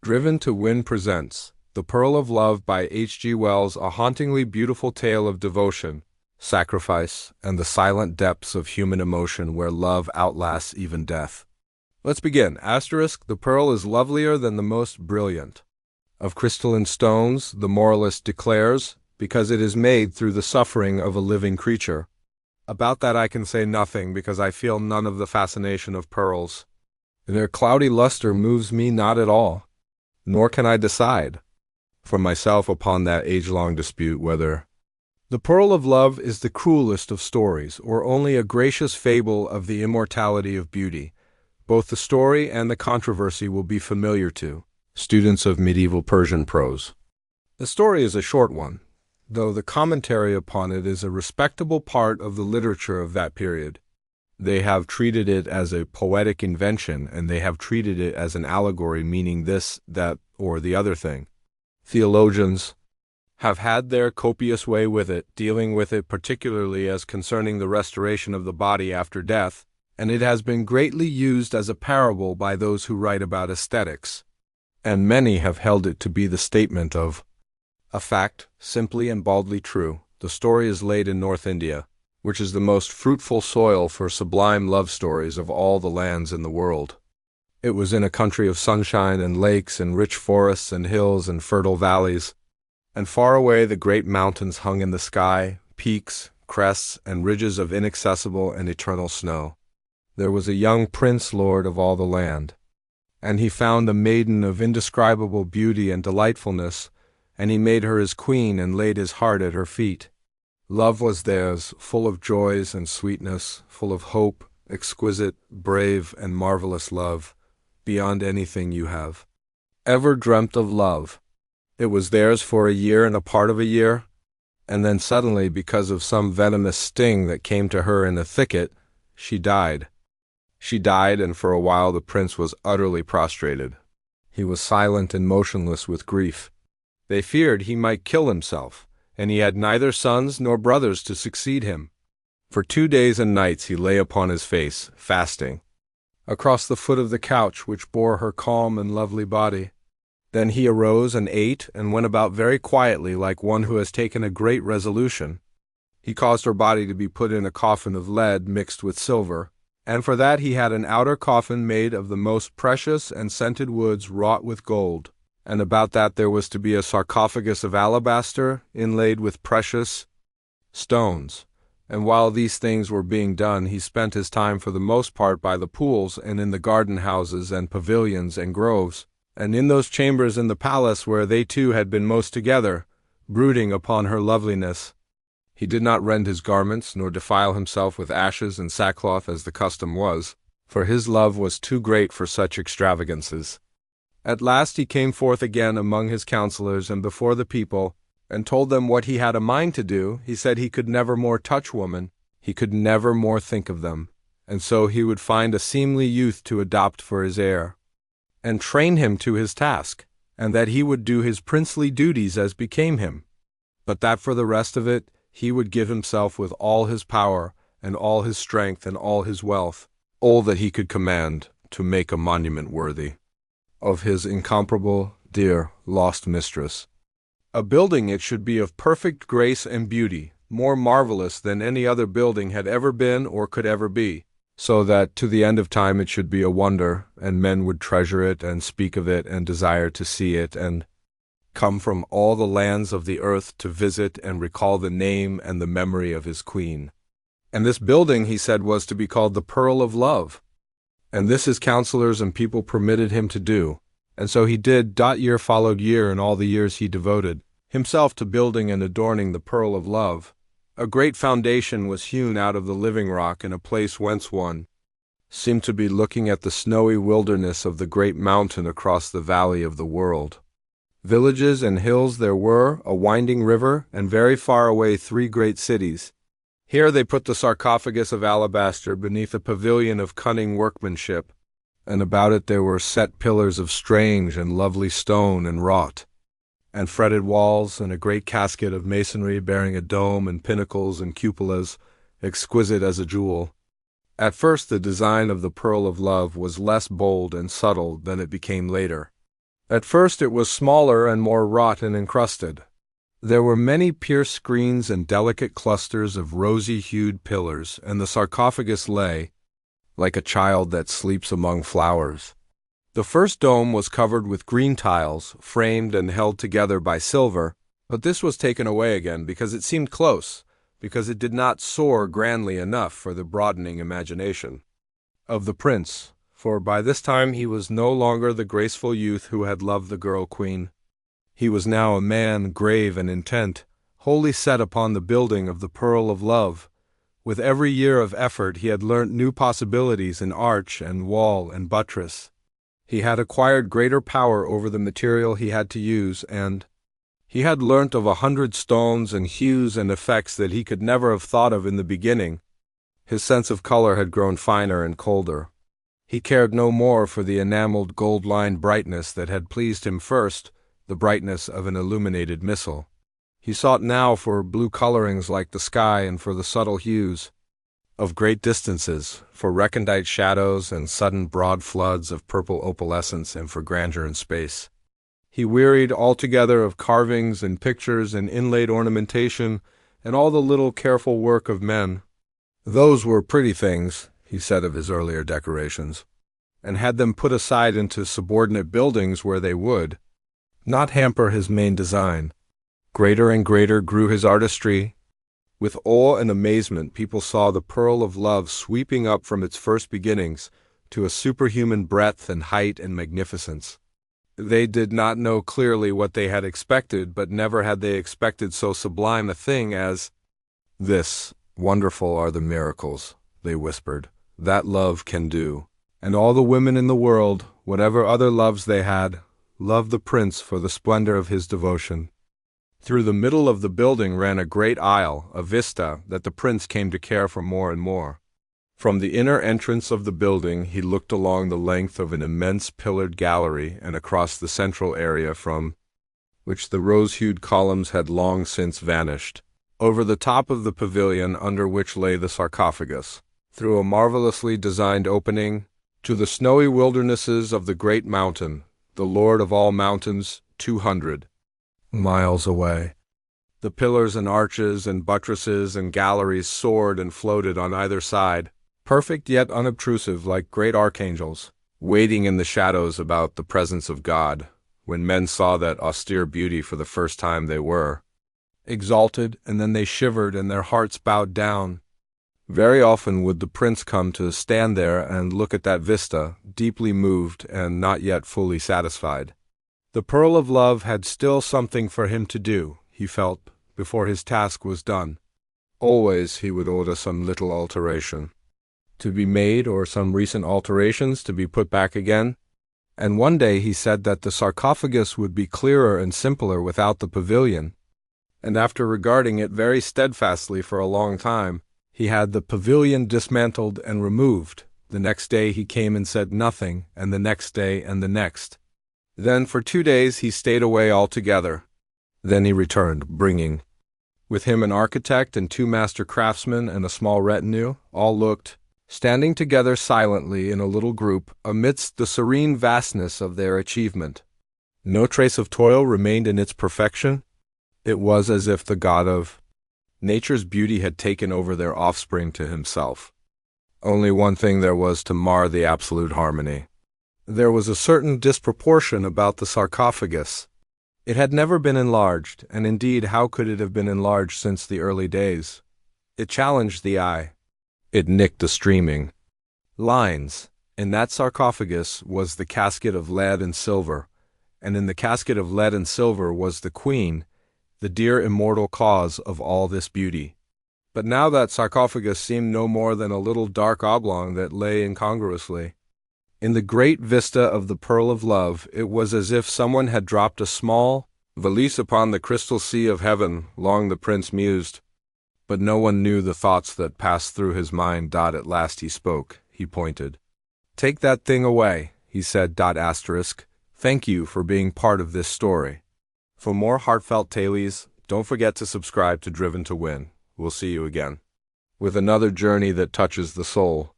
Driven to Win presents The Pearl of Love by H.G. Wells, a hauntingly beautiful tale of devotion, sacrifice, and the silent depths of human emotion where love outlasts even death. Let's begin. Asterisk, the pearl is lovelier than the most brilliant of crystalline stones, the moralist declares, because it is made through the suffering of a living creature. About that I can say nothing, because I feel none of the fascination of pearls. Their cloudy luster moves me not at all, nor can I decide for myself upon that age-long dispute whether the pearl of love is the cruelest of stories, or only a gracious fable of the immortality of beauty. Both the story and the controversy will be familiar to students of medieval Persian prose. The story is a short one, though the commentary upon it is a respectable part of the literature of that period. They have treated it as a poetic invention, and they have treated it as an allegory meaning this, that, or the other thing. Theologians have had their copious way with it, dealing with it particularly as concerning the restoration of the body after death, and it has been greatly used as a parable by those who write about aesthetics, and many have held it to be the statement of a fact, simply and baldly true. The story is laid in North India, which is the most fruitful soil for sublime love stories of all the lands in the world. It was in a country of sunshine and lakes and rich forests and hills and fertile valleys, and far away the great mountains hung in the sky, peaks, crests, and ridges of inaccessible and eternal snow. There was a young prince lord of all the land, and he found a maiden of indescribable beauty and delightfulness, and he made her his queen and laid his heart at her feet. Love was theirs, full of joys and sweetness, full of hope, exquisite, brave, and marvelous love, beyond anything you have ever dreamt of love. It was theirs for a year and a part of a year, and then suddenly, because of some venomous sting that came to her in a thicket, she died. She died, and for a while the prince was utterly prostrated. He was silent and motionless with grief. They feared he might kill himself, and he had neither sons nor brothers to succeed him. For 2 days and nights he lay upon his face, fasting, across the foot of the couch which bore her calm and lovely body. Then he arose and ate, and went about very quietly like one who has taken a great resolution. He caused her body to be put in a coffin of lead mixed with silver, and for that he had an outer coffin made of the most precious and scented woods wrought with gold, and about that there was to be a sarcophagus of alabaster inlaid with precious stones. And while these things were being done, he spent his time for the most part by the pools and in the garden houses and pavilions and groves, and in those chambers in the palace where they two had been most together, brooding upon her loveliness. He did not rend his garments, nor defile himself with ashes and sackcloth as the custom was, for his love was too great for such extravagances. At last he came forth again among his counselors and before the people, and told them what he had a mind to do. He said he could never more touch woman, he could never more think of them, and so he would find a seemly youth to adopt for his heir, and train him to his task, and that he would do his princely duties as became him, but that for the rest of it he would give himself with all his power, and all his strength, and all his wealth, all that he could command, to make a monument worthy of his incomparable, dear, lost mistress. A building it should be of perfect grace and beauty, more marvelous than any other building had ever been or could ever be, so that to the end of time it should be a wonder, and men would treasure it and speak of it and desire to see it, and come from all the lands of the earth to visit and recall the name and the memory of his queen. And this building, he said, was to be called the Pearl of Love. And this his counselors and people permitted him to do. And so he did. Year followed year, and all the years he devoted himself to building and adorning the Pearl of Love. A great foundation was hewn out of the living rock in a place whence one seemed to be looking at the snowy wilderness of the great mountain across the valley of the world. Villages and hills there were, a winding river, and very far away 3 great cities. Here they put the sarcophagus of alabaster beneath a pavilion of cunning workmanship, and about it there were set pillars of strange and lovely stone and wrought, and fretted walls, and a great casket of masonry bearing a dome and pinnacles and cupolas, exquisite as a jewel. At first the design of the Pearl of Love was less bold and subtle than it became later. At first it was smaller and more wrought and encrusted. There were many pierced screens and delicate clusters of rosy-hued pillars, and the sarcophagus lay, like a child that sleeps among flowers. The first dome was covered with green tiles, framed and held together by silver, but this was taken away again because it seemed close, because it did not soar grandly enough for the broadening imagination of the prince, for by this time he was no longer the graceful youth who had loved the girl queen. He was now a man grave and intent, wholly set upon the building of the pearl of love. With every year of effort he had learnt new possibilities in arch and wall and buttress. He had acquired greater power over the material he had to use, and he had learnt of 100 stones and hues and effects that he could never have thought of in the beginning. His sense of color had grown finer and colder. He cared no more for the enameled gold-lined brightness that had pleased him first, the brightness of an illuminated missile. He sought now for blue colorings like the sky and for the subtle hues of great distances, for recondite shadows and sudden broad floods of purple opalescence and for grandeur in space. He wearied altogether of carvings and pictures and inlaid ornamentation and all the little careful work of men. Those were pretty things, he said of his earlier decorations, and had them put aside into subordinate buildings where they would not hamper his main design. Greater and greater grew his artistry. With awe and amazement people saw the pearl of love sweeping up from its first beginnings to a superhuman breadth and height and magnificence. They did not know clearly what they had expected, but never had they expected so sublime a thing as this. Wonderful are the miracles, they whispered, that love can do. And all the women in the world, whatever other loves they had, loved the prince for the splendor of his devotion. Through the middle of the building ran a great aisle, a vista, that the prince came to care for more and more. From the inner entrance of the building he looked along the length of an immense pillared gallery and across the central area from which the rose-hued columns had long since vanished, over the top of the pavilion under which lay the sarcophagus, through a marvelously designed opening, to the snowy wildernesses of the great mountain, the lord of all mountains, 200 miles away. The pillars and arches and buttresses and galleries soared and floated on either side, perfect yet unobtrusive like great archangels, waiting in the shadows about the presence of God. When men saw that austere beauty for the first time they were exalted, and then they shivered and their hearts bowed down. Very often would the prince come to stand there and look at that vista, deeply moved and not yet fully satisfied. The pearl of love had still something for him to do, he felt, before his task was done. Always he would order some little alteration to be made, or some recent alterations to be put back again. And one day he said that the sarcophagus would be clearer and simpler without the pavilion. And after regarding it very steadfastly for a long time, he had the pavilion dismantled and removed. The next day he came and said nothing, and the next day and the next. Then for 2 days he stayed away altogether. Then he returned, bringing with him an architect and 2 master craftsmen and a small retinue. All looked, standing together silently in a little group, amidst the serene vastness of their achievement. No trace of toil remained in its perfection. It was as if the god of nature's beauty had taken over their offspring to himself. Only one thing there was to mar the absolute harmony. There was a certain disproportion about the sarcophagus. It had never been enlarged, and indeed how could it have been enlarged since the early days? It challenged the eye. It nicked the streaming lines. In that sarcophagus was the casket of lead and silver, and in the casket of lead and silver was the queen, the dear immortal cause of all this beauty. But now that sarcophagus seemed no more than a little dark oblong that lay incongruously. In the great vista of the pearl of love, it was as if someone had dropped a small valise upon the crystal sea of heaven. Long the prince mused, but no one knew the thoughts that passed through his mind. At last he spoke. He pointed. "Take that thing away," he said. Thank you for being part of this story. For more heartfelt tales, don't forget to subscribe to Driven to Win. We'll see you again with another journey that touches the soul.